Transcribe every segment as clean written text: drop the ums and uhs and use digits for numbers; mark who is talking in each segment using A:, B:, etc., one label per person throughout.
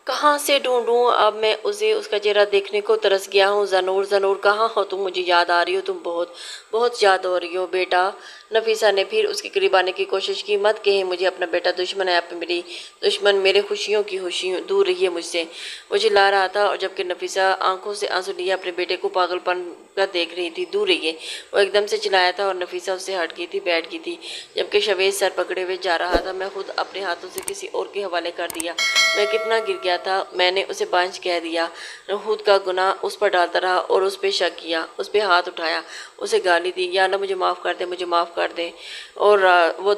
A: कहाँ से ढूंढूं अब मैं उसे, उसका चेहरा देखने को तरस गया हूँ। ज़नूर ज़नूर कहाँ हो तुम, मुझे याद आ रही हो तुम, बहुत बहुत याद हो रही हो बेटा। नफीसा ने फिर उसके करीब आने की कोशिश की। मत कहे मुझे अपना बेटा दुश्मन है, आप मेरी दुश्मन, मेरे खुशियों की खुशी दूर रही है मुझसे, वो चिल्ला रहा था। और जबकि नफीसा आंखों से आंसू लिए अपने बेटे को पागलपन का देख रही थी। दूर रही है, वो एकदम से चिल्लाया था और नफीसा उससे हट गई थी, बैठ गई थी। जबकि शवेज सर पकड़े हुए जा रहा था। मैं खुद अपने हाथों से किसी और के हवाले कर दिया। मैं कितना गिर गया था, मैंने उसे बांझ कह दिया। खुद का गुनाह उस पर डालता रहा और उस पर शक किया, उस पर हाथ उठाया, उसे गाली दी, या अल्लाह मुझे माफ़ कर दे, मुझे माफ़ कर दे। और वो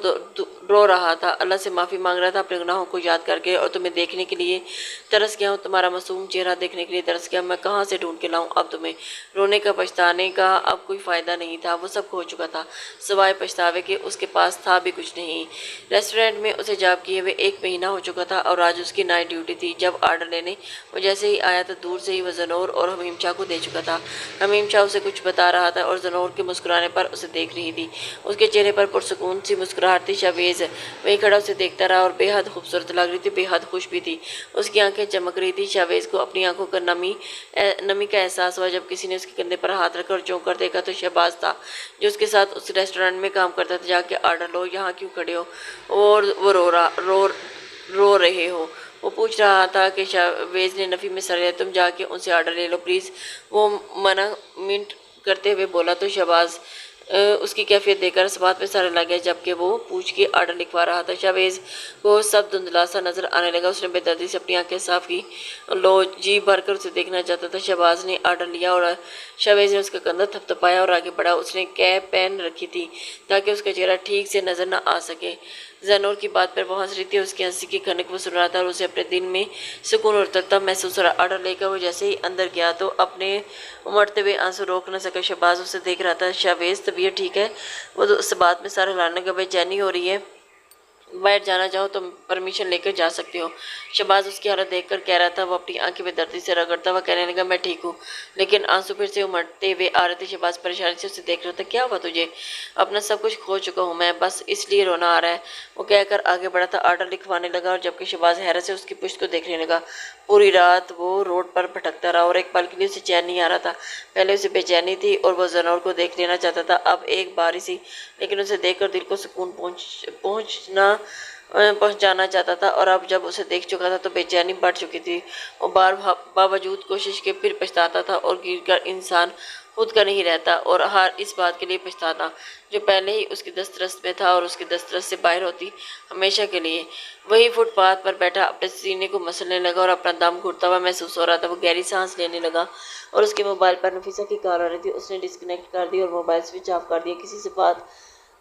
A: रो रहा था, अल्लाह से माफ़ी मांग रहा था अपने गुनाहों को याद करके। और तुम्हें देखने के लिए तरस गया हूँ, तुम्हारा मासूम चेहरा देखने के लिए तरस गया। मैं कहाँ से ढूंढ के लाऊं अब तुम्हें। रोने का पछताने का अब कोई फ़ायदा नहीं था, वो सब खो चुका था, सिवाय पछतावे के उसके पास था भी कुछ नहीं। रेस्टोरेंट में उसे जॉब किए हुए 1 महीना हो चुका था और आज उसकी नाइट ड्यूटी थी। जब आर्डर लेने वो जैसे ही आया तो दूर से ही वह ज़नूर और हमीम शाह को दे चुका था। हमीम शाह उसे कुछ बता रहा था और ज़नूर के मुस्कुराने पर उसे देख रही थी। उसके चेहरे पर पुरसुकून सी मुस्कुराहट थी। शवेज़ वहीं खड़ा उसे देखता रहा और बेहद खूबसूरत लग रही थी, बेहद खुश भी थी। उसकी आंखें चमक रही थी। शवेज़ को अपनी आंखों का नमी का एहसास हुआ जब किसी ने उसके कंधे पर हाथ रखकर चौंक कर देखा तो शहबाज था, जो उसके साथ उस रेस्टोरेंट में काम करता था। जाके आर्डर लो, यहाँ क्यों खड़े हो? और वो रो रहे हो? वो पूछ रहा था कि शवेज ने नफ़ी में सर लिया। तुम जाके उनसे ऑर्डर ले लो प्लीज़, वो मना मिनट करते हुए बोला तो शहबाज उसकी कैफियत देखकर इस बात पे सर लग गया जबकि वो पूछ के ऑर्डर लिखवा रहा था। शवेज को सब धुंधला सा नजर आने लगा। उसने बेदर्दी से अपनी आंखें साफ की, लो जी भरकर उसे देखना चाहता था। शहबाज ने ऑर्डर लिया और शवेज ने उसका कंधा थपथपाया और आगे बढ़ा। उसने कैप पहन रखी थी ताकि उसका चेहरा ठीक से नजर न आ सके। ज़नूर की बात पर वो हंस रही थी, उसकी हंसी की खनक वो सुन रहा था और उसे अपने दिन में सुकून और तरतब महसूस हो रहा। ऑर्डर लेकर वो जैसे ही अंदर गया तो अपने उमड़ते हुए आंसू रोक न सका। शहबाज उसे देख रहा था। शवेज तबीयत ठीक है? वो तो उस बात में सर हिलाने का, बेचैनी हो रही है, बाहर जाना चाहो तो परमिशन लेकर जा सकते हो। शहबाज उसकी हालत देखकर कह रहा था। वो अपनी आंखें बेदर्दी से रगड़ता हुआ कहने लगा, मैं ठीक हूँ, लेकिन आंसू फिर से उमड़ते हुए आ रहे थे। शहबाज परेशानी से उसे देख रहा था। क्या हुआ तुझे? अपना सब कुछ खो चुका हूँ मैं, बस इसलिए रोना आ रहा है, वो कहकर आगे बढ़ा था। ऑर्डर लिखवाने लगा और जबकि शहबाज हैरत से उसकी पुश्त को देखने लगा। पूरी रात वो रोड पर भटकता रहा और एक पल के लिए उसे चैन नहीं आ रहा था। पहले उसे बेचैनी थी और वो ज़नूर को देख लेना चाहता था, अब एक बारी सी, लेकिन उसे देखकर दिल को सुकून पहुंचाना चाहता था। और अब जब उसे देख चुका था तो बेचैनी बढ़ चुकी थी। वो बावजूद कोशिश के फिर पछताता था और गिरकर इंसान खुद का नहीं रहता और हर इस बात के लिए पछताता जो पहले ही उसकी दस्तरस में था और उसकी दस्तरस से बाहर होती हमेशा के लिए। वही फुटपाथ पर बैठा अपने सीने को मसलने लगा और अपना दम घुटता हुआ महसूस हो रहा था। वो गहरी सांस लेने लगा और उसके मोबाइल पर नफीसा की कॉल आ रही थी। उसने डिस्कनेक्ट कर दी और मोबाइल स्विच ऑफ कर दिया। किसी से बात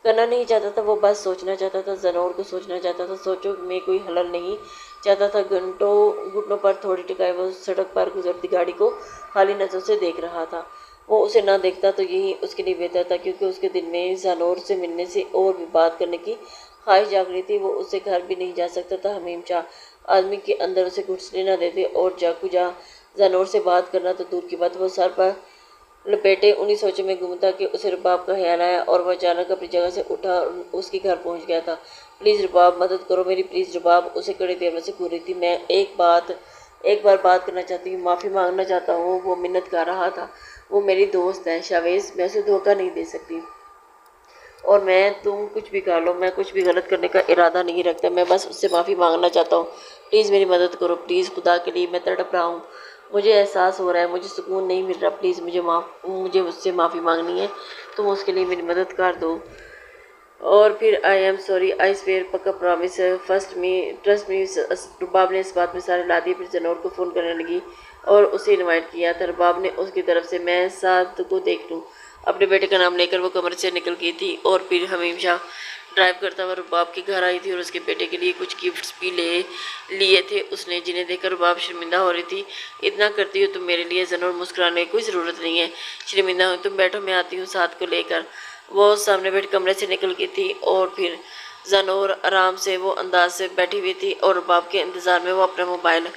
A: करना नहीं चाहता था, वो बस सोचना चाहता था, ज़नूर को सोचना चाहता था। सोचो में कोई हलल नहीं चाहता था। घुटनों पर थोड़ी टिकाए वो सड़क पर गुजरती गाड़ी को खाली नजरों से देख रहा था। वो उसे ना देखता तो यही उसके लिए बेहतर था, क्योंकि उसके दिल में ज़नूर से मिलने से और भी बात करने की ख्वाहिश जाग रही थी। वो उससे घर भी नहीं जा सकता था। हमीम शाह आदमी के अंदर उसे घुसने न देते और ज़नूर से बात करना तो दूर की बात। वो सर पर लपेटे उन्हीं सोचों में गुम था कि उसे रुबाब का ख्याल आया और वह अचानक अपनी जगह से उठा और उसके घर पहुंच गया था। प्लीज़ रुबाब, मदद करो मेरी, प्लीज़ रुबाब, उसे कड़ी देर में से घूर रही थी। मैं एक बार बात करना चाहती हूँ, माफ़ी मांगना चाहता हूँ, वो मिन्नत कर रहा था। वो मेरी दोस्त है शवेज़, मैं उसे धोखा नहीं दे सकती। और मैं, तुम कुछ भी कर लो, मैं कुछ भी गलत करने का इरादा नहीं रखता, मैं बस उससे माफ़ी मांगना चाहता हूँ। प्लीज़ मेरी मदद करो, प्लीज़, खुदा के लिए, मैं तड़प रहा हूँ, मुझे एहसास हो रहा है, मुझे सुकून नहीं मिल रहा, प्लीज़ मुझे उससे माफ़ी मांगनी है, तुम उसके लिए मेरी मदद कर दो। और फिर I am sorry, I swear, पक्का प्रॉमिस, फर्स्ट मी, ट्रस्ट मी। रुबाब ने इस बात में सारे ला दिए। फिर ज़नूर को फ़ोन करने लगी और उसे इनवाइट किया था। रुबाब ने उसकी तरफ से, मैं साथ को देख लूँ, अपने बेटे का नाम लेकर वो कमरे से निकल गई थी। और फिर हमीम शाह ड्राइव करता हुआ रुबाब के घर आई थी और उसके बेटे के लिए कुछ गिफ्ट्स भी ले लिए थे उसने, जिन्हें देखकर रुबाब शर्मिंदा हो रही थी। इतना करती हो तुम मेरे लिए ज़नूर, मुस्कुराने की कोई ज़रूरत नहीं है, शर्मिंदा हूँ, तुम बैठो, मैं आती हूँ साथ को लेकर। वो सामने बैठ कमरे से निकल गई थी और फिर ज़नूर आराम से वो अंदाज से बैठी हुई थी और रुबाब के इंतज़ार में वो अपना मोबाइल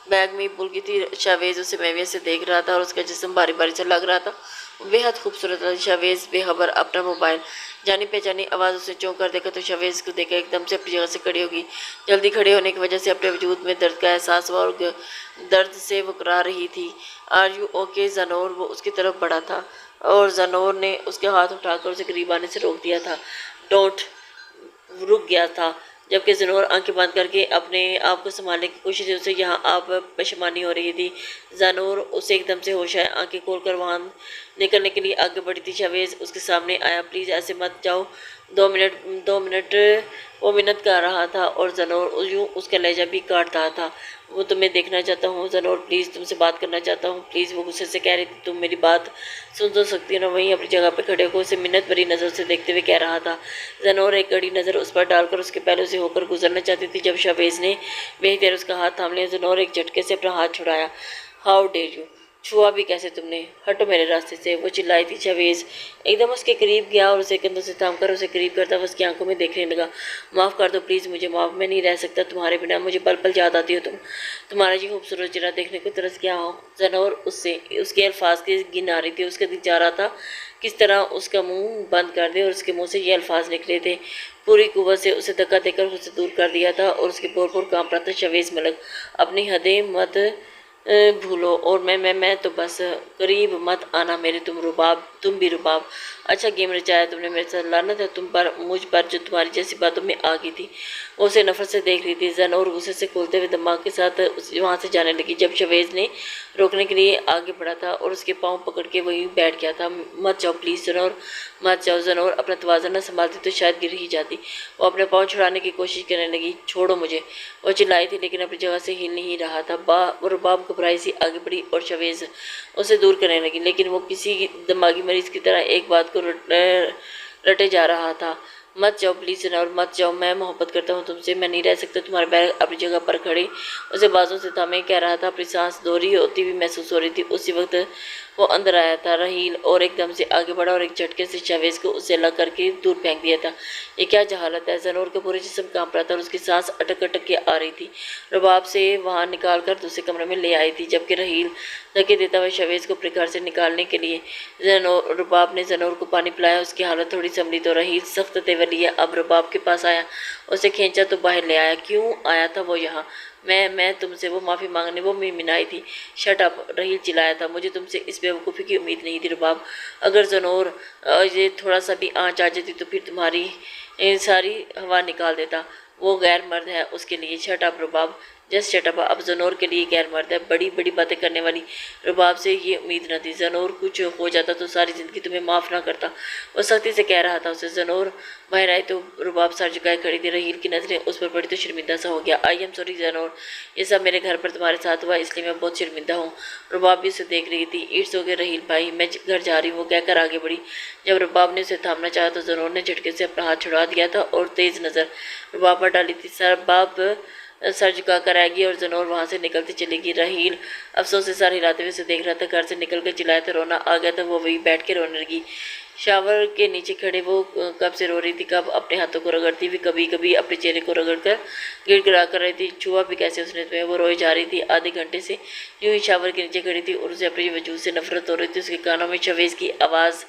A: बैग में भूल गई थी। शवेज़ उसे महविया से देख रहा था और उसका जिस्म भारी भारी सा लग रहा था। बेहद खूबसूरत था। शवेज़ बेखबर अपना मोबाइल, जानी पहचानी आवाज़ उसने चौंक कर देखा तो शवेज़ को देखा एकदम से अपनी जगह से खड़ी होगी। जल्दी खड़े होने की वजह से अपने वजूद में दर्द का एहसास हुआ और दर्द से वो करा रही थी। Are you okay Zanoor? वो उसकी तरफ बढ़ा था और ज़नूर ने उसके हाथ उठाकर उसे करीब आने से रोक दिया था। डोंट रुक गया था, जबकि ज़नूर आंखें बंद करके अपने आप को संभालने की कोशिश उसे यहाँ आप पशमानी हो रही थी। ज़नूर उसे एकदम से होश आया, आंखें खोलकर वहाँ निकलने के लिए आगे बढ़ी थी। शवेज़ उसके सामने आया। प्लीज़ ऐसे मत जाओ। 2 मिनट वो मिन्नत कर रहा था और ज़नूर यूँ उसका लहजा भी काट रहा था। वो तुम्हें देखना चाहता हूँ ज़नूर, प्लीज़ तुमसे बात करना चाहता हूँ प्लीज़। वो गुस्से से कह रही थी, तुम मेरी बात सुन तो सकती हो ना? वहीं अपनी जगह पर खड़े होकर उसे मिन्नत भरी नज़र से देखते हुए कह रहा था। ज़नूर एक कड़ी नज़र उस पर डालकर उसके पहलू से होकर गुजरना चाहती थी जब शवेज़ ने बेहद देर उसका हाथ थाम लिया। ज़नूर एक झटके से अपना हाथ छुड़ाया। How dare you? छुआ भी कैसे तुमने? हटो मेरे रास्ते से, वो चिल्लाई थी। शवेज़ एकदम उसके करीब गया और उसे कंधों से थामकर उसे करीब करता हुआ उसकी आंखों में देखने लगा। माफ़ कर दो प्लीज़ मुझे, माफ़, मैं नहीं रह सकता तुम्हारे बिना, मुझे पल पल याद आती हो तुम। तुम्हारा ये खूबसूरत चेहरा देखने को तरस गया हो। ज़नूर उससे उसके अल्फाज की गिन आ रही थी। उसका दिल चाह रहा था किस तरह उसका मुंह बंद कर दे और उसके मुंह से ये अल्फाज निकले थे। पूरी कुव्वत से उसे धक्का देकर उससे दूर कर दिया था और उसके पोर पोर कांप रहा था। शवेज़ मलक, अपनी हदें मत भूलो और मैं तो बस करीब मत आना मेरे, तुम भी रुबाब। अच्छा गेम रचाया तुमने मेरे साथ, लानत है तुम पर, मुझ पर जो तुम्हारी जैसी बातों में आ गई थी। वो उसे नफरत से देख रही थी। ज़नूर गुस्से से खोलते हुए दिमाग के साथ वहाँ से जाने लगी जब शवेज़ ने रोकने के लिए आगे बढ़ा था और उसके पाँव पकड़ के वहीं बैठ गया था। मत जाओ प्लीज़ ज़नूर, मत जाओ। ज़नूर अपना तवाज़ुन न संभालती तो शायद गिर ही जाती। वो अपने पाँव छुड़ाने की कोशिश करने लगी। छोड़ो मुझे, वो चिल्लाई थी लेकिन अपनी जगह से हिल नहीं रहा था। रुबाब घबराई सी आगे बढ़ी और शवेज़ उसे दूर करने लगी, लेकिन वो किसी दिमागी मरीज की तरह एक बात को रटे जा रहा था। मत जाओ प्लीज़ और मत जाओ, मैं मोहब्बत करता हूँ तुमसे, मैं नहीं रह सकता तुम्हारे पैर अपनी जगह पर खड़े। उसे बाजों से थामे कह रहा था। अपनी सांस दोहरी होती हुई महसूस हो रही थी। उसी वक्त वो अंदर आया था रहील और एकदम से आगे बढ़ा और एक झटके से शवेज़ को उससे अलग करके दूर फेंक दिया था। ये क्या जहालत है? ज़नूर का पूरा जिस्म कांप रहा था और उसकी सांस अटक अटक के आ रही थी। रुबाब से वहाँ निकाल कर दूसरे कमरे में ले आई थी, जबकि रहील धक्के देता हुआ शवेज़ को अपने घर से निकालने के लिए रुबाब ने ज़नूर को पानी पिलाया। उसकी हालत थोड़ी संभली तो रहील सख्त तेवर लिया अब रुबाब के पास आया, उसे खींचा तो बाहर ले आया। क्यों आया था वो यहाँ? मैं तुमसे वो माफ़ी मांगने वो मिनाई थी। शट अप, रहील चिल्लाया था। मुझे तुमसे इस बेवकूफ़ी की उम्मीद नहीं थी रुबाब। अगर ज़नूर ये थोड़ा सा भी आँच आ जाती तो फिर तुम्हारी सारी हवा निकाल देता। वो गैर मर्द है उसके लिए। शट अप रुबाब, जस्ट शट अप। अब ज़नूर के लिए गैर मर्द है। बड़ी बड़ी बातें करने वाली रुबाब से ये उम्मीद न थी। ज़नूर कुछ हो जाता तो सारी ज़िंदगी तुम्हें माफ़ ना करता, वो सख्ती से कह रहा था उसे। ज़नूर बाहर आई तो रुबाब सर झुकाए खड़ी थी। रहील की नज़रें उस पर पड़ी तो शर्मिंदा सा हो गया। आई एम सॉरी ज़नूर, ये सब मेरे घर पर तुम्हारे साथ हुआ इसलिए मैं बहुत शर्मिंदा हूँ। रुबाब भी उसे देख रही थी। इट्स ओके रहील भाई, मैं घर जा रही हूँ, वो कहकर आगे बढ़ी। जब रुबाब ने उसे थामना चाहा तो ज़नूर ने झटके से अपना हाथ छुड़ा दिया था और तेज़ नज़र रुबाब पर डाली थी। सर झुका कर आएगी और ज़नूर वहाँ से निकलती चली गई। रहील अफसोस से सर हिलाते हुए उसे देख रहा था। घर से निकल कर चिल्लाया था, रोना आ गया था। वो वही बैठ के रोने लगी। शावर के नीचे खड़े वो कब से रो रही थी, कब अपने हाथों को रगड़ती हुई, कभी कभी अपने चेहरे को रगड़ कर गिड़गिड़ा कर रही थी। छुआ भी कैसे उसने तुम्हें? वो रोई जा रही थी। आधे घंटे से यूं ही शावर के नीचे खड़ी थी और उसे अपने वजूद से नफरत हो रही थी। उसके कानों में शवेज़ की आवाज़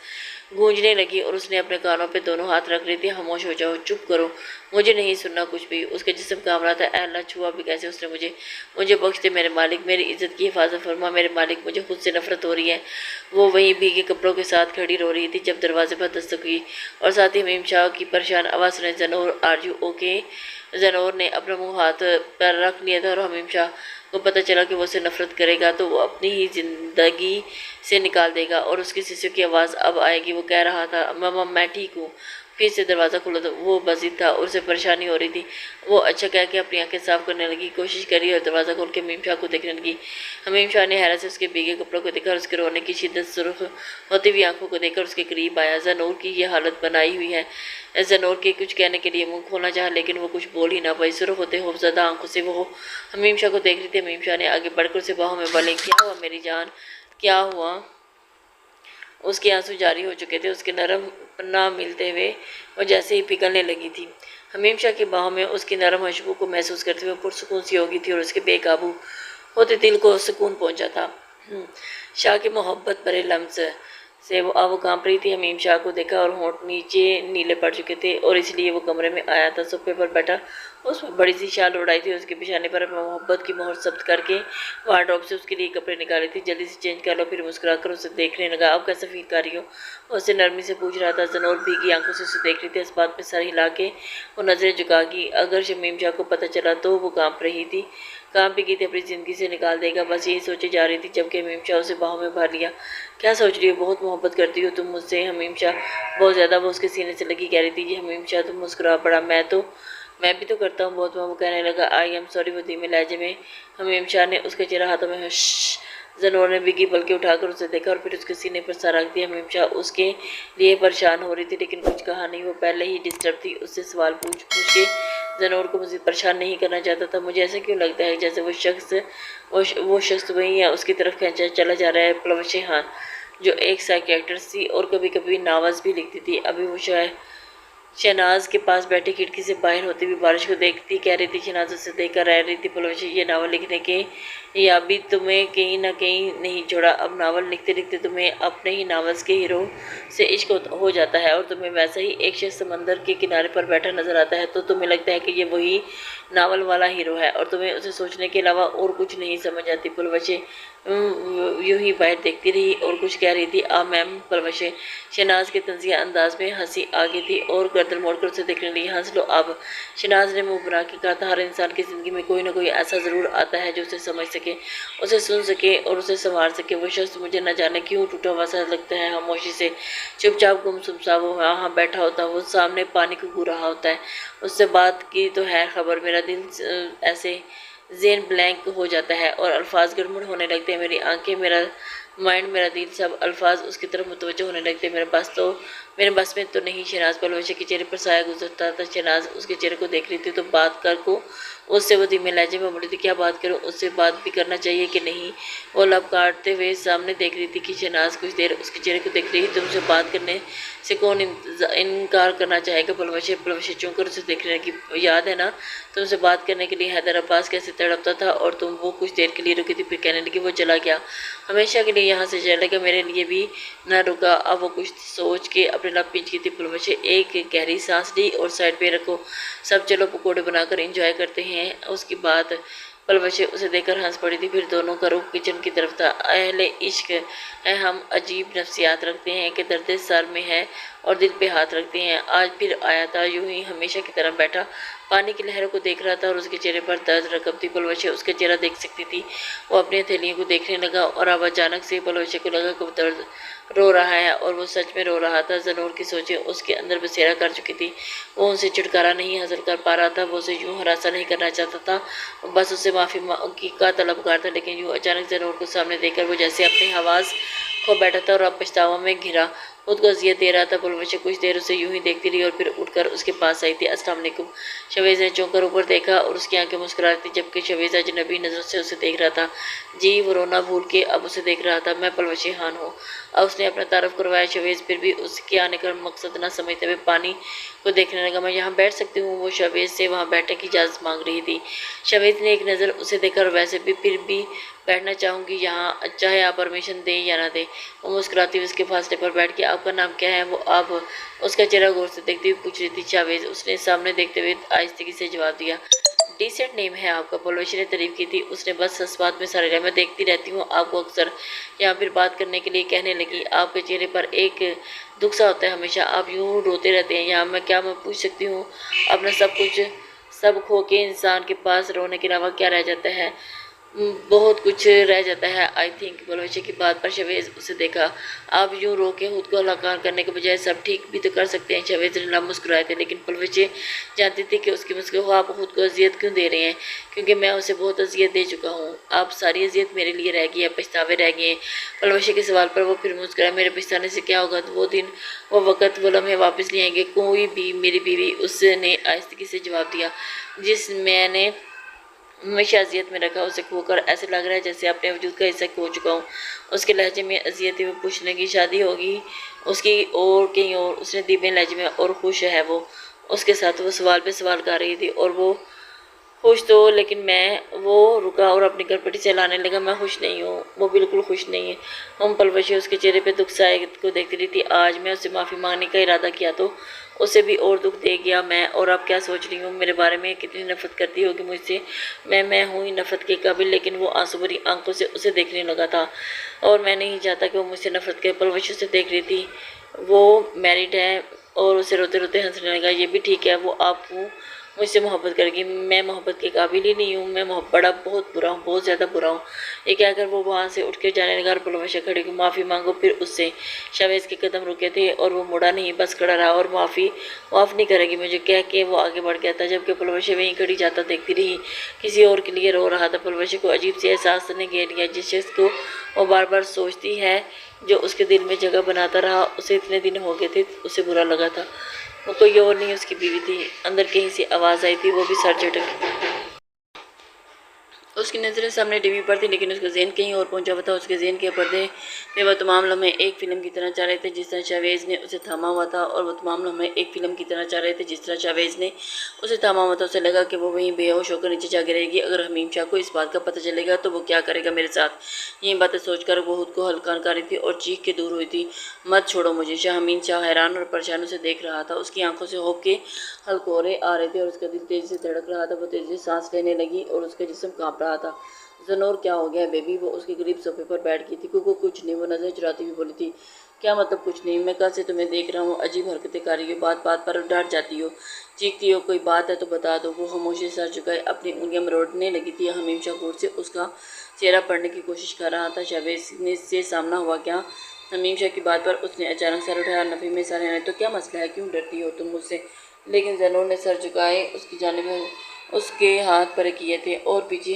A: गूंजने लगी और उसने अपने कानों पे दोनों हाथ रख रही थी। खामोश हो जाओ, चुप करो, मुझे नहीं सुनना कुछ भी। उसका जिस्म कांप रहा था। अल्लाह, छुआ भी कैसे उसने मुझे बख्श दे मेरे मालिक, मेरी इज्जत की हिफाजत फरमा मेरे मालिक, मुझे खुद से नफरत हो रही है। वो वहीं भीगे कपड़ों के साथ खड़ी रो रही थी जब दरवाजे पर दस्तक हुई और साथ ही हमीम शाह की परेशान आवाज़ सुने। ज़नूर, आर यू ओके? ज़नूर ने अपना मुंह हाथ पर रख लिया था और हमीम शाह को पता चला कि वो उसे नफरत करेगा तो वो अपनी ही ज़िंदगी से निकाल देगा और उसकी शिशु की आवाज़ अब आएगी। वो कह रहा था, मामा मैं ठीक हूँ। फिर से दरवाज़ा खुला तो वो बजीद था और उसे परेशानी हो रही थी। वो अच्छा कह के अपनी आंखें साफ करने लगी, कोशिश करी और दरवाज़ा खोल के हमीम शाह को देखने लगी। हमीम शाह ने हैरत से उसके भीगे कपड़ों को देखा और उसके रोने की शिद्दत सुर्ख होती हुई आंखों को देखकर उसके करीब आया। ज़नूर की यह हालत बनाई हुई है। ज़नूर के कुछ कहने के लिए मुंह खोलना चाहा लेकिन वो कुछ बोल ही ना पाई। सुर्ख होते खौफज़दा आंखों से वो हमीम शाह को देख रही थी। हमीम शाह ने आगे बढ़कर उसे बाहों में बोले, क्या हुआ मेरी जान, क्या हुआ? उसके आंसू जारी हो चुके थे। उसके नरम पन्ना मिलते हुए वो जैसे ही पिघलने लगी थी। हमीम शाह की बाहों में उसकी नरम खुशबू को महसूस करते हुए पुरसुकून सी हो गई थी और उसके बेकाबू होते दिल को सुकून पहुंचा था। शाह की मोहब्बत भरे लम्स से वो अब वो कांप रही थी। हमीम शाह को देखा और होंठ नीचे नीले पड़ चुके थे और इसलिए वो कमरे में आया था। सोफे पर बैठा उसमें बड़ी सी शाल उड़ाई थी। उसके बिछाने पर मोहब्बत की मोहर जब्त करके वार्डरोब से उसके लिए कपड़े निकाले थे। जल्दी से चेंज कर लो। फिर मुस्कुराकर उसे देखने लगा। अब कैसे फील कर रही हो, उससे नरमी से पूछ रहा था। ज़नूर भीगी आंखों से उसे देख रही थी। इस बात पे सर हिला के वो नजरें झुका कि अगर शमीम शाह को पता चला तो वो कांप रही थी, कांप भी की थी, अपनी ज़िंदगी से निकाल देगा, बस यही सोचे जा रही थी जबकि हमीम शाह उसे बाहों में भर लिया। क्या सोच रही हो, बहुत मोहब्बत करती हो तुम मुझसे हमीम शाह, बहुत ज़्यादा। वो उसके सीने से लगी कह रही थी। ये हमीम शाह तुम मुस्कुरा पड़ा। मैं भी तो करता हूँ बहुत। वो कहने लगा आई एम सॉरी। वो धीमे लहजे में हमीम शाह ने उसके चेहरा हाथों में ज़नूर ने बिगी पलके उठाकर उसे देखा और फिर उसके सीने पर सर रख दिया। हमीम शाह उसके लिए परेशान हो रही थी लेकिन कुछ कहा नहीं। वो पहले ही डिस्टर्ब थी। उससे सवाल पूछ पूछ के ज़नूर को मज़ीद परेशान नहीं करना चाहता था। मुझे ऐसा क्यों लगता है जैसे वो शख्स वही है, उसकी तरफ खींचा चला जा रहा है। प्लवश खान जो एक साइकियाट्रिस्ट थी और कभी कभी नावज़ भी लिखती थी, अभी वो शायद शहनाज के पास बैठी खिड़की से बाहर होती हुई बारिश को देखती कह रही थी। शहनाज उसे देखकर रह रही थी। पुलवश ये नावल लिखने के या भी तुम्हें कहीं ना कहीं नहीं छोड़ा। अब नावल लिखते लिखते तुम्हें अपने ही नावल्स के हीरो से इश्क हो जाता है और तुम्हें वैसा ही एक शख्स समंदर के किनारे पर बैठा नजर आता है तो तुम्हें लगता है कि ये वही नावल वाला हीरो है और तुम्हें उसे सोचने के अलावा और कुछ नहीं समझ आती। पुलवशे यूं ही बाहर देखती रही और कुछ कह रही थी। आ मैम। पुलवशे शहनाज के तंजिया अंदाज में हंसी आ गई थी और गर्दन मोड़कर उसे देखने लगी। हंस लो अब। शहनाज ने मुंह बना के कहा था। हर इंसान की ज़िंदगी में कोई ना कोई ऐसा ज़रूर आता है जो उसे समझ सके, उसे सुन सके और उसे संवार सके। वो शख्स मुझे न जाने क्यों टूटा हुआ सा लगता है। खामोशी से चुपचाप गुमसुम सा वो वहाँ बैठा होता, वो सामने पानी को घू रहा होता है। उससे बात की तो है खबर। मेरा दिल ऐसे ज़ेन ब्लैंक हो जाता है और अल्फाज गड़बड़ होने लगते हैं। मेरी आंखें, मेरा माइंड, मेरा दिल, सब अल्फाज उसकी तरफ मुतवज्जो होने लगते हैं। मेरे बस में तो नहीं। शहनाज पुलवशे के चेहरे पर साया गुजरता था। शहनाज उसके चेहरे को देख रही थी तो बात कर को उससे वो धीमे लहजे में बोली थी। क्या बात करूं, उससे बात भी करना चाहिए कि नहीं। वो लब काटते हुए सामने देख रही थी कि शहनाज कुछ देर उसके चेहरे को देख रही। तुमसे बात करने से कौन इनकार करना चाहेगा। पुलवशे चौंकर उसे देख रहे कि याद है ना तुमसे बात करने के लिए हैदर अब्बास कैसे तड़पता था और तुम वो कुछ देर के लिए रुकी थी, फिर कहने लगी वो चला गया, हमेशा के लिए यहाँ से चला गया, मेरे लिए भी ना रुका। अब वो कुछ सोच के अपने लब पींच की थी। पुलवशे एक गहरी सांस ली और साइड पे रखो सब, चलो पकौड़े बनाकर एंजॉय करते हैं। उसकी बात पुलवशे उसे देखकर हंस पड़ी थी। फिर दोनों का रुख किचन की तरफ था। अहले इश्क है हम अजीब नफ्सियात रखते हैं कि दर्द सर में है और दिल पे हाथ रखते हैं। आज फिर आया था यूं ही हमेशा की तरह बैठा पानी की लहरों को देख रहा था और उसके चेहरे पर दर्द रकम थी। पुलवशे उसका चेहरा देख सकती थी। वो अपनी हथेलियों को देखने लगा और अब अचानक से पुलवशे को लगा कि वो दर्द रो रहा है और वो सच में रो रहा था। ज़नूर की सोचें उसके अंदर बसेरा कर चुकी थी। वो उनसे छुटकारा नहीं हासिल कर पा रहा था। वो उसे यूं हरासा नहीं करना चाहता था, बस उससे माफ़ी की का तलबगार था। लेकिन यूं अचानक ज़नूर को सामने देखकर वो जैसे अपनी हवास खो बैठा था और अब पछतावा में घिरा खुद को अजियत दे रहा था। पुलवशे कुछ देर उसे यूं ही देखती रही और फिर उठकर उसके पास आई थी। अस्सलाम वालेकुम। शवेज़ ने चौंक कर ऊपर देखा और उसकी आंखें मुस्कुरा रही थी जबकि शवेज़ अजनबी नज़रों से उसे देख रहा था। जी। वो रोना भूल के अब उसे देख रहा था। मैं पुलवशे खान हूँ। अब उसने अपना तारुफ करवाया। शवेज़ फिर भी उसके आने का मकसद न समझते हुए पानी को देखने लगा। मैं यहाँ बैठ सकती हूँ। वो शवेज़ से वहाँ बैठने की इजाज़त मांग रही थी। शवेज़ ने एक नज़र उसे देखकर वैसे भी फिर भी बैठना चाहूँगी यहाँ, चाहे आप परमिशन दें या ना दें। वो मुस्कुराती हुई उसके फासले पर बैठ के आपका नाम क्या है। वो आप उसका चेहरा गौर से देखती हुई पूछ रही थी। शावेज़ उसने सामने देखते हुए आहिस्तगी से जवाब दिया। डिसेंट नेम है आपका। पुलवशे ने तारीफ की थी। उसने बस इस बात में सारे रहा। मैं देखती रहती हूँ आपको अक्सर यहाँ। फिर बात करने के लिए कहने लगी। आपके चेहरे पर एक दुख सा होता है हमेशा, आप यूँ रोते रहते हैं। यहाँ मैं पूछ सकती हूँ अपना सब खो के इंसान के पास रोने के अलावा क्या रह जाता है। बहुत कुछ रह जाता है आई थिंक। पुलवशे की बात पर शवेज़ उसे देखा। आप यूं रो के खुद को हलाकान करने के बजाय सब ठीक भी तो कर सकते हैं। शवेज़ ने लब मुस्कुराए थे लेकिन पुलवशे जानती थी कि उसकी मुस्कुराहट आप खुद को अजियत क्यों दे रहे हैं, क्योंकि मैं उसे बहुत अजियत दे चुका हूँ। आप सारी अजियत मेरे लिए रह गई है, पछतावे रह गए हैं। पुलवशे के सवाल पर वो फिर मुस्कुराया। मेरे पछताने से क्या होगा। वो दिन, वो वक़्त, वो लम्हे वापस नहीं आएंगे। कोई भी मेरी बीवी, उसने आहिस्तगी से जवाब दिया, जिस मैंने हमेशा अजियत में रखा, उसे खोकर ऐसे लग रहा है जैसे अपने वजूद का हिस्सा खो चुका हूँ। उसके लहजे में अजियत में पूछने की शादी होगी उसकी और कहीं और। उसने धीमे लहजे में और खुश है वो उसके साथ। वो सवाल पे सवाल कर रही थी और वो खुश तो, लेकिन मैं वो रुका और अपनी गरपटी चलाने लगा। मैं खुश नहीं हूँ, वो बिल्कुल खुश नहीं है। हम पलवशी उसके चेहरे पे दुख साए को देखती रही थी। आज मैं उससे माफ़ी मांगने का इरादा किया तो उसे भी और दुख दे गया मैं। और अब क्या सोच रही हूँ मेरे बारे में, कितनी नफरत करती होगी मुझसे। मैं हूँ ही नफरत के काबिल, लेकिन वो आंसू भरी आंखों से उसे देखने लगा था और मैं नहीं चाहता कि वो मुझसे नफरत करे। पलवशी उसे देख रही थी। वो मैरिड है और उसे रोते रोते हंसने लगा। ये भी ठीक है, वो आपको मुझसे मोहब्बत करेगी। मैं मोहब्बत के काबिल ही नहीं हूँ। मैं बड़ा बहुत बुरा हूँ, बहुत ज़्यादा बुरा हूँ। ये कहकर वो वहाँ से उठ के जाने लगा और पलवशा खड़ी को माफ़ी मांगो फिर उससे। शावेज के कदम रुके थे और वो मुड़ा नहीं, बस खड़ा रहा और माफ़ नहीं करेगी मुझे कह के वो आगे बढ़ गया था। जबकि पलवशा वहीं खड़ी जाता देखती रही, किसी और के लिए रो रहा था। पलवशा को अजीब से एहसास ने घेर लिया। जिस शख्स को वो बार बार सोचती है, जो उसके दिल में जगह बनाता रहा, उसे इतने दिन हो गए थे उसे बुरा लगा था। वो कोई और नहीं उसकी बीवी थी। अंदर कहीं से आवाज़ आई थी, वो भी सर झटक। उसकी नज़रें सामने टीवी पर थी, लेकिन उसका ज़हन कहीं और पहुंचा हुआ था। उसके ज़हन के पर्दे में वह तमाम लम्हे एक फ़िल्म की तरह चाह रहे थे जिस तरह शावेज ने उसे थामा हुआ था, और वह तमाम लम्हे एक फ़िल्म की तरह चाह रहे थे जिस तरह शावेज ने उसे थामा हुआ था। उसे लगा कि वो वहीं बेहोश होकर नीचे जा गिरेगी। अगर हमीम शाह को इस बात का पता चलेगा तो वो क्या करेगा मेरे साथ। ये बातें सोचकर वो खुद को हल्का कर रही थी और चीख के दूर हुई थी, मत छोड़ो मुझे। शाह हमीम शाह हैरान और परेशान उसे देख रहा था। उसकी आंखों से होप के हलकोरे आ रहे थे और उसका दिल तेजी से धड़क रहा था। वो तेजी से सांस लेने लगी और उसका जिस्म कांप रहा था। ज़नूर, क्या हो गया बेबी? वो उसके करीब सोफे पर बैठ गई थी। कुछ नहीं, वो नजर चुराती हुई बोली थी। क्या मतलब कुछ नहीं? मैं कल से तुम्हें देख रहा हूँ, अजीब हरकतें कर रही हो, बात बात पर डांट जाती हो, चीखती हो। कोई बात है तो बता दो। वो खामोशी सर झुकाए अपनी उंगलियां मरोड़ने लगी थी। हमीम शाह गौर से उसका चेहरा पढ़ने की कोशिश कर रहा था। शावेज से सामना हुआ क्या? हमीम शाह की बात पर उसने अचानक सर उठाया। नफी में सर है तो क्या मसला है? क्यों डरती हो तुम मुझसे? लेकिन ज़नूर ने सर झुकाए उसकी जानिब उसके हाथ पर किए थे और पीछे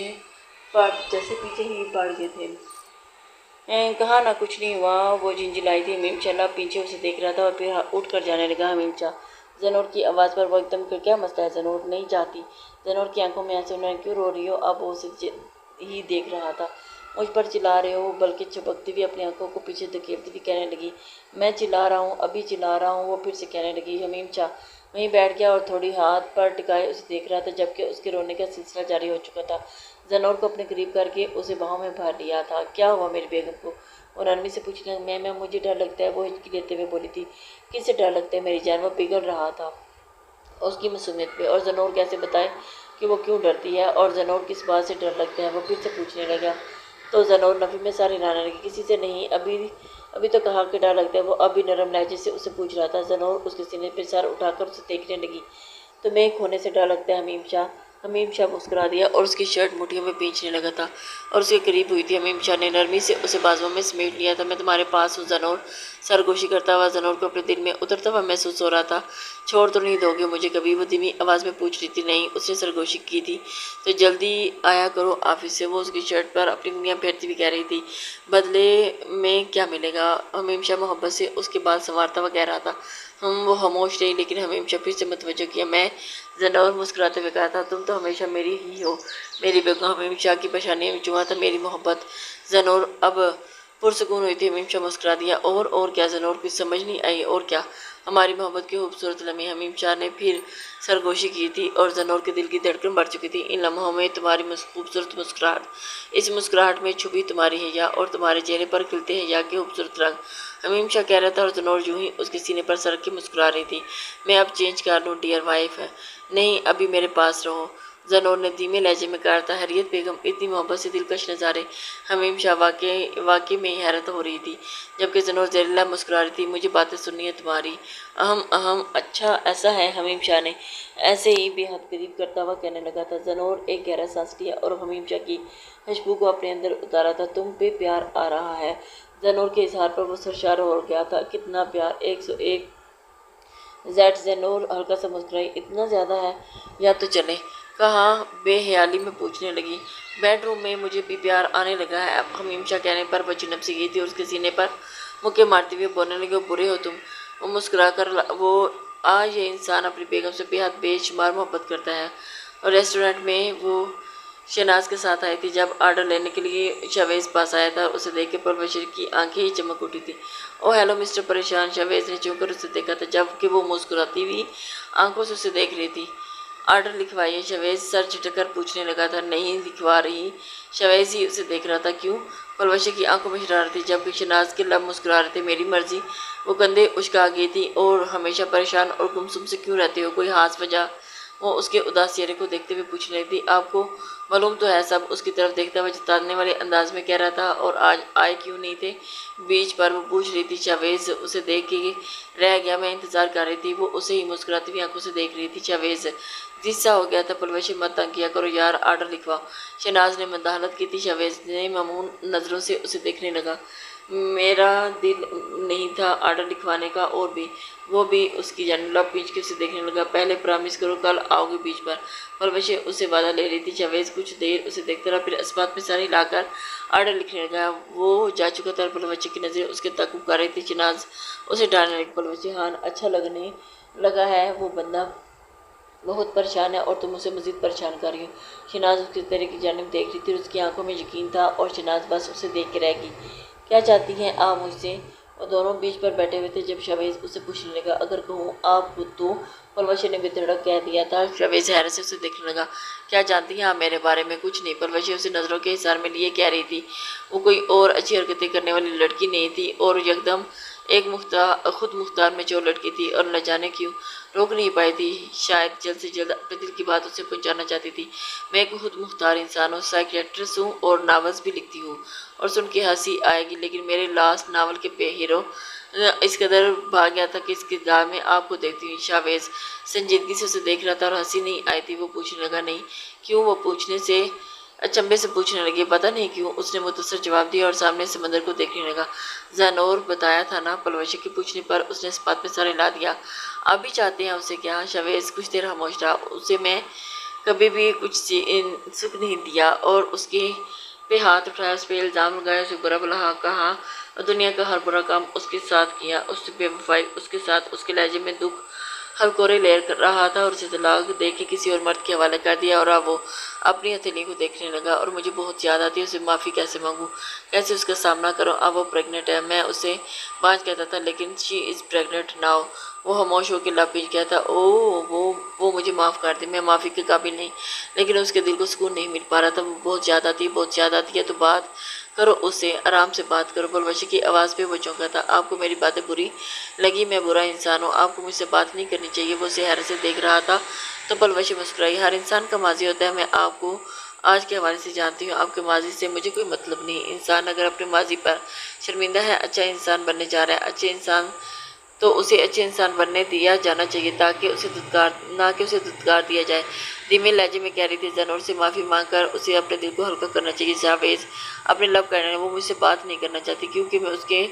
A: जैसे पीछे ही पड़ गए थे। कहा ना कुछ नहीं हुआ, वो झिंझिलाई थी। हमीम शाह पीछे उसे देख रहा था और फिर उठ कर जाने लगा। हमीम शाह, ज़नूर की आवाज़ पर वो एकदम क्या मसला है? ज़नूर नहीं चाहती। ज़नूर की आंखों में आंसू न, क्यों रो रही हो? अब वो उसे ही देख रहा था। मुझ पर चिल्ला रहे हो? बल्कि छपकती हुई अपनी आंखों को पीछे धकेलती हुई कहने लगी, मैं चिल्ला रहा हूँ, अभी चिल्ला रहा हूँ। वो फिर से कहने लगी। हमीम शाह वहीं बैठ गया और थोड़ी हाथ पर टिकाए उसे देख रहा था, जबकि उसके रोने का सिलसिला जारी हो चुका था। ज़नूर को अपने करीब करके उसे बाहों में भर लिया था। क्या हुआ मेरी बेगम को? वो नरमी से पूछने लगा। मैं मुझे डर लगता है, वो हिचकी लेते हुए बोली थी। किससे डर लगता है मेरी जान? वो पिघल रहा था उसकी मासूमियत पे। और ज़नूर कैसे बताए कि वो क्यों डरती है और ज़नूर किस बात से डर लगता है? वो फिर से पूछने लगा। तो ज़नूर नफी में सारी हिलाने लगी। किसी से नहीं, अभी अभी तो कहा कि डर लगता है। वो अभी नरम लहजे से उसे पूछ रहा था। ज़नूर उसके सीने पर सर उठाकर उसे देखने लगी। तुम्हें खोने से डर लगता है हमीम शाह? हमीम शाह मुस्कुरा दिया और उसकी शर्ट मुठियों में खींचने लगा था और उसके करीब हुई थी। हमीम शाह ने नरमी से उसे बाजुओं में समेट लिया था। मैं तुम्हारे पास हूँ ज़नूर। सरगोशी करता हुआ ज़नूर को अपने दिल में उतरता हुआ महसूस हो रहा था। छोड़ तो नहीं दोगे मुझे कभी? वो धीमी आवाज़ में पूछ रही थी। नहीं, उसने सरगोशी की थी। तो जल्दी आया करो ऑफिस से। वो उसकी शर्ट पर अपनी उंगलियां फेरती हुई कह रही थी। बदले में क्या मिलेगा? हमीम शाह मोहब्बत से उसके बाल संवारता हुआ कह रहा था। वो खामोश रही, लेकिन हमीम शाह फिर से मतवज्जो किया। मैं ज़नूर मुस्कुराते हुए कहा था, तुम तो हमेशा मेरी ही हो मेरी बेगम। हमीम शाह की परेशानी में जुआ था मेरी मोहब्बत। ज़नूर अब पुरसकून हुई थी। हमीम शाह मुस्कुरा दिया। और क्या ज़नूर? कुछ समझ नहीं आई। और क्या? हमारी मोहब्बत की खूबसूरत लम्हे। हमीम शाह ने फिर सरगोशी की थी और ज़नूर के दिल की धड़कन बढ़ चुकी थी। इन लम्हों में तुम्हारी खूबसूरत मुस्कुराहट, इस मुस्कुराहट में छुपी तुम्हारी हैया और तुम्हारे चेहरे पर खिलते हैया के खूबसूरत रंग। हमीम शाह कह रहा था और ज़नूर यूं ही उसके सीने पर सर के मुस्कुरा रही थी। मैं अब चेंज कर लूँ डियर वाइफ है? नहीं, अभी मेरे पास रहो। ज़नूर ने धीमे लहजे में कहा था। हैरियत बेगम, इतनी मोहब्बत से दिलकश नज़ारे। हमीम शाह वाकई में हैरत हो रही थी, जबकि ज़नूर जहरीला मुस्कुरा रही थी। मुझे बातें सुननी है तुम्हारी। अहम अहम, अच्छा ऐसा है? हमीम शाह ने ऐसे ही बेहद करीब करता हुआ कहने लगा था। ज़नूर एक गहरा सांस लिया और हमीम शाह की खुशबू को अपने अंदर उतारा था। तुम पे प्यार आ रहा है? ज़नूर के इजहार पर वो सरशार हो गया था। कितना प्यार? 101 जेड। ज़नूर हल्का सा मुस्कुराई। इतना ज़्यादा है? या तो चले, कहा बेहयाली में पूछने लगी। बेडरूम में मुझे भी प्यार आने लगा है अब। हमीम शाह कहने पर वो चिनप सी गई थी और उसके सीने पर मुक्के मारते हुए बोलने लगे, बुरे हो तुम? वो मुस्कुरा कर वो आज ये इंसान अपनी बेगम से बेहद बेशुमार मोहब्बत करता है। और रेस्टोरेंट में वो शहनाज के साथ आई थी। जब ऑर्डर लेने के लिए शावेज पास आया था, उसे देख के परवशिर की आंखें ही चमक उठी थी। ओ हेलो मिस्टर परेशान। शावेज ने चुप कर उसे देखा था, जबकि वो मुस्कुराती हुई आंखों से उसे देख रही थी। ऑर्डर लिखवाइए। शवेज सर झटकर पूछने लगा था। नहीं लिखवा रही। शवेज ही उसे देख रहा था। क्यों? पलवशी की आंखों में शरारत थी, जबकि शनाज के लब मुस्कुरा रहे थे। मेरी मर्जी। वो कंधे उचका गई थी। और हमेशा परेशान और गुमसुम से क्यों रहते हो? कोई खास वजह? वो उसके उदास चेहरे को देखते हुए पूछने लगी थी। आपको मालूम तो है सब। उसकी तरफ देखता हुआ जताने वाले अंदाज में कह रहा था। और आज आए क्यों नहीं थे? बीच पर वो पूछ रही थी। शावेज उसे देख के रह गया। मैं इंतजार कर रही थी। वो उसे ही मुस्कुराती हुई आंखों से देख रही थी। शावेज जिस्सा हो गया था। पलवशी मत तंग किया करो यार, ऑर्डर लिखवाओ। शहनाज ने मदाहलत की थी। शावेज ने मामून नज़रों से उसे देखने लगा। मेरा दिल नहीं था ऑर्डर लिखवाने का। और भी वो भी उसकी जानिब लब खींच के उसे देखने लगा। पहले प्रॉमिस करो कल आओगे बीच पर। पलवशी उससे वादा ले रही थी। शावेज कुछ देर उसे देखता रहा, फिर अस्पात में सारी लाकर ऑर्डर लिखने लगा। वो जा चुका था। पलवशी की नज़रें उसके तक कर रही थी। शहनाज उसे डालने लगी। पलवशी हाँ अच्छा लगने लगा है। वो बंदा बहुत परेशान है और तुम उसे मज़ीद परेशान कर रही हो। शहनाज उसके चेहरे की जानिब देख रही थी। उसकी आंखों में यकीन था और शहनाज बस उसे देख के रह गई। क्या चाहती हैं आप मुझसे? वो दोनों बीच पर बैठे हुए थे जब शवेज उसे पूछने लगा। अगर कहूँ आप तो? पलवशी ने बेतड़क कह दिया था। शवेज हैरत से उसे देखने लगा। क्या जानती हैं आप मेरे बारे में? कुछ नहीं। पलवशी उसे नज़रों के हिसार में लिए कह रही थी। वो कोई और अच्छी हरकतें करने वाली लड़की नहीं थी और एकदम एक खुद मुख्तार में जो लड़की थी और न जाने क्यों रोक नहीं पाई थी। शायद जल्द से जल्द अपने दिल की बात उसे पहुंचाना चाहती थी। मैं एक खुद मुख्तार इंसान हूँ, साइकियाट्रिस्ट हूँ और नावल्स भी लिखती हूँ। और सुन के हंसी आएगी, लेकिन मेरे लास्ट नावल के पे हीरो इस कदर भाग गया था कि इस किरदार में आपको देखती हूँ। शावेज संजीदगी से उसे देख रहा था और हंसी नहीं आई थी। वो पूछने लगा। नहीं क्यों? वो पूछने से अचंभे से पूछने लगी। पता नहीं क्यों, उसने मुतसर जवाब दिया और सामने समंदर को देखने लगा। ज़ानोर बताया था ना? पलवशी के पूछने पर उसने इस बात में सर हिला दिया। आप भी चाहते हैं उसे क्या? शवेज कुछ देर खामोश रहा। उसे मैं कभी भी कुछ सुख नहीं दिया और उसके पे हाथ उठाया, उस पर इल्ज़ाम लगाया, उसे बुरा भला कहा और दुनिया का हर बुरा काम उसके साथ किया। उससे बेवफाई उसके साथ, उसके लहजे में दुख हलकोरे ले रहा था और उसे तलाक दे के किसी और मर्द के हवाले कर दिया। और अब वो अपनी हथेली को देखने लगा। और मुझे बहुत याद आती है। उसे माफ़ी कैसे मांगूं, कैसे उसका सामना करूं? अब वो प्रेग्नेंट है। मैं उसे बाँझ कहता था, लेकिन शी इज़ प्रेग्नेंट नाउ। वो खामोश होकर लपेट गया था। ओह वो मुझे माफ़ कर दे, मैं माफ़ी के काबिल नहीं। लेकिन उसके दिल को सुकून नहीं मिल पा रहा था। वो बहुत ज़्यादा आती है, बहुत ज़्यादा आती है। तो बात करो उससे, आराम से बात करो। पलवशी की आवाज़ पे वो चौंका था। आपको मेरी बातें बुरी लगी? मैं बुरा इंसान हूँ? आपको मुझसे बात नहीं करनी चाहिए। वो उसे हैरत से देख रहा था। तो पलवशी मुस्कुराई। हर इंसान का माजी होता है। मैं आपको आज के हवाले से जानती हूँ। आपके माजी से मुझे कोई मतलब नहीं। इंसान अगर अपने माजी पर शर्मिंदा है, अच्छा इंसान बनने जा रहा है, अच्छे इंसान तो उसे अच्छे इंसान बनने दिया जाना चाहिए, ताकि उसे दुत्कार ना कि उसे दुत्कार दिया जाए। धीमे लहजे में कह रही थी। ज़नूर से माफ़ी मांगकर उसे अपने दिल को हल्का करना चाहिए। शावेज अपने लब करने वो मुझसे बात नहीं करना चाहती क्योंकि मैं उसके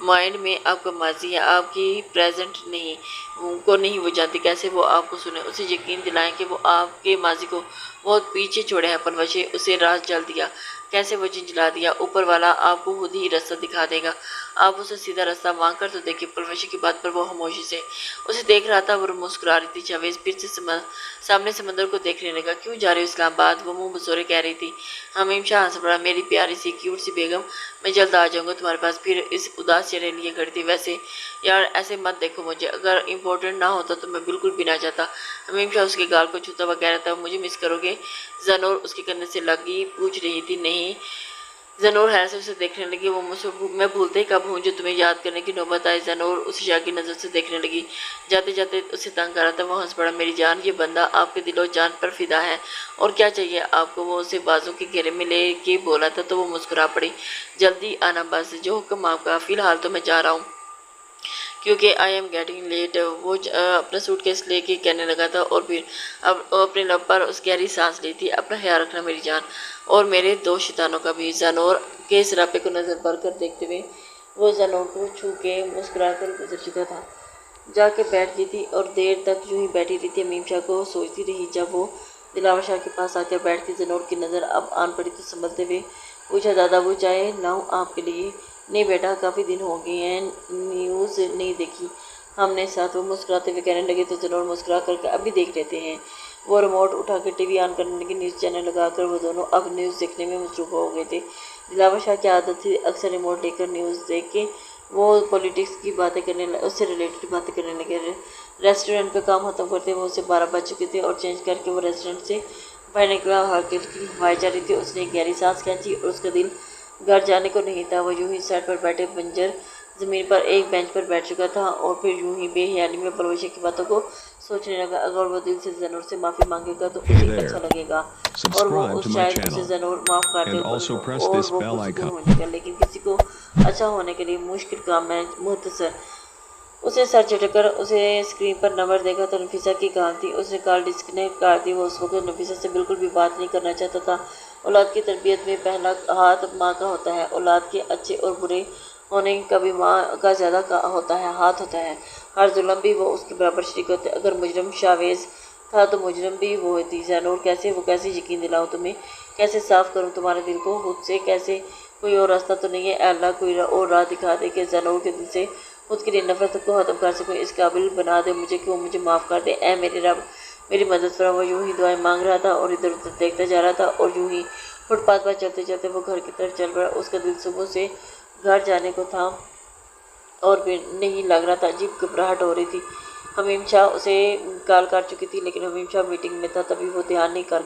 A: माइंड में आपका माजी है, आपकी प्रेजेंट नहीं उनको नहीं वो जानती। कैसे वो आपको सुने? उसे यकीन दिलाएं कि वो आपके माजी को बहुत पीछे छोड़े हैं। पलवशी उसे राज जल दिया। कैसे वो झिंझला दिया। ऊपर वाला आपको खुद ही रास्ता दिखा देगा। आप उसे सीधा रास्ता मांग कर तो देखिए। पलवशी की बात पर वो खामोशी से उसे देख रहा था। वो मुस्कुरा रही थी। शावेज फिर से सामने समंदर को देखने लगा। क्यों जा रही हो इस्लामाबाद? वो मुंह बसोरे कह रही थी। हमीम शाह हंस पड़ा। मेरी प्यारी सी क्यूट सी बेगम, मैं जल्द आ जाऊंगा तुम्हारे पास। फिर इस उदास चेहरे लिए खड़ी थी। वैसे यार ऐसे मत देखो मुझे, अगर इम्पोर्टेंट ना होता तो मैं बिल्कुल भी ना चाहता। हमीम शाह उसके गाल को छूता हुआ कह रहा था। मुझे मिस करोगे? ज़नूर उसके कंधे से लगी पूछ रही थी। नहीं। ज़नूर हैरत से उसे देखने लगी। वो मुझसे मैं भूलते ही कब हूँ जो तुम्हें याद करने की नौबत आई? ज़नूर उसे शाह की नज़र से देखने लगी। जाते जाते उसे तंग कर रहा था। वो हंस पड़ा। मेरी जान, ये बंदा आपके दिलो जान पर फिदा है और क्या चाहिए आपको? वो उसे बाजू के घेरे में ले के बोला था। तो वो मुस्कुरा पड़ी। जल्दी आना बस, जो हुक्म आपका। फ़िलहाल तो मैं जा रहा हूँ क्योंकि आई एम गेटिंग लेट। वो अपना सूटकेस लेके कहने लगा था और फिर अब अपने लब पर उस गहरी सांस ली थी। अपना ख्याल रखना मेरी जान, और मेरे दो शैतानों का भी। ज़नूर के इस रापे को नज़र भर कर देखते हुए वो ज़नूर को छू के मुस्कुरा कर गुजर चुका था। जाके बैठ गई थी और देर तक यूं ही बैठी रही थी। हमीम शाह को सोचती रही। जब वो दिलावर शाह के पास आकर बैठती, ज़नूर की नज़र अब आन पड़ी तो संभलते हुए पूछा, दादा वो चाय लाऊं आपके लिए? नहीं बेटा, काफ़ी दिन हो गए हैं, न्यूज़ नहीं देखी हमने साथ। वो मुस्कुराते हुए कहने लगे। तो ज़रूर मुस्कुरा करके अभी देख लेते हैं। वो रिमोट उठा कर टीवी ऑन करने लगे। न्यूज़ चैनल लगाकर वो दोनों अब न्यूज़ देखने में मसरूफ़ हो गए थे। दिलावर शाह की आदत थी अक्सर रिमोट लेकर न्यूज़ देख के वो पॉलिटिक्स की बातें उससे रिलेटेड बातें करने लगे। रेस्टोरेंट पे काम खत्म करते वो उसे 12 बज चुके थे और चेंज करके वो रेस्टोरेंट से बाहर निकला। हल्की हल्की हवाएं जा रही थी। उसने एक गहरी सांस खींची और उसका दिल घर जाने को नहीं था। वो यूं ही साइड पर बैठे बंजर ज़मीन पर एक बेंच पर बैठ चुका था और फिर यूं ही बेख्याली में भविष्य की बातों को सोचने लगा। अगर वो दिल से ज़नूर से माफ़ी मांगेगा तो
B: Hey
A: उसे अच्छा
B: there,
A: लगेगा और वो
B: subscribe to
A: उस
B: my
A: शायद उसे
B: channel
A: ज़रूर माफ़ कर दे
B: and also press
A: और
B: this
A: वो
B: bell
A: पुरसुकून
B: icon.
A: हो जाएगा। लेकिन किसी को अच्छा होने के लिए मुश्किल काम है मुख्तसर। उसने सर झटकर उसे स्क्रीन पर नंबर देखा तो नफीसा की कॉल थी। उसने कॉल डिस्कनेक्ट कर दी। वो उस वक्त नफीसा से बिल्कुल भी बात नहीं करना चाहता था। औलाद की तरबियत में पहला हाथ माँ का होता है। औलाद के अच्छे और बुरे होने का भी माँ का ज़्यादा होता है हाथ होता है। हर जुल्म भी वो उसके बराबर शरीक होते। अगर मुजरम शावेज़ था तो मुजरम भी वो थी ज़ैनूर। वो कैसे यकीन दिलाऊं तुम्हें, कैसे साफ़ करूं तुम्हारे दिल को खुद से, कैसे कोई और रास्ता तो नहीं है अल्लाह, कोई और राह दिखा दे कि ज़ैनूर के दिल से खुद के लिए नफरत को ख़त्म कर सकूं। इस काबिल बना दे मुझे कि वो मुझे माफ़ कर दे। ऐ मेरे रब मेरी मदद फरमा। वो यूं ही दुआएं मांग रहा था और इधर उधर देखता जा रहा था और यूं ही फुटपाथ पर चलते चलते वो घर की तरफ चल पड़ा। उसका दिल सुबह से घर जाने को था और फिर नहीं लग रहा था। अजीब घबराहट हो रही थी। हमीम शाह उसे कॉल कर चुकी थी लेकिन हमीम शाह मीटिंग में था, तभी वो ध्यान नहीं कर गया।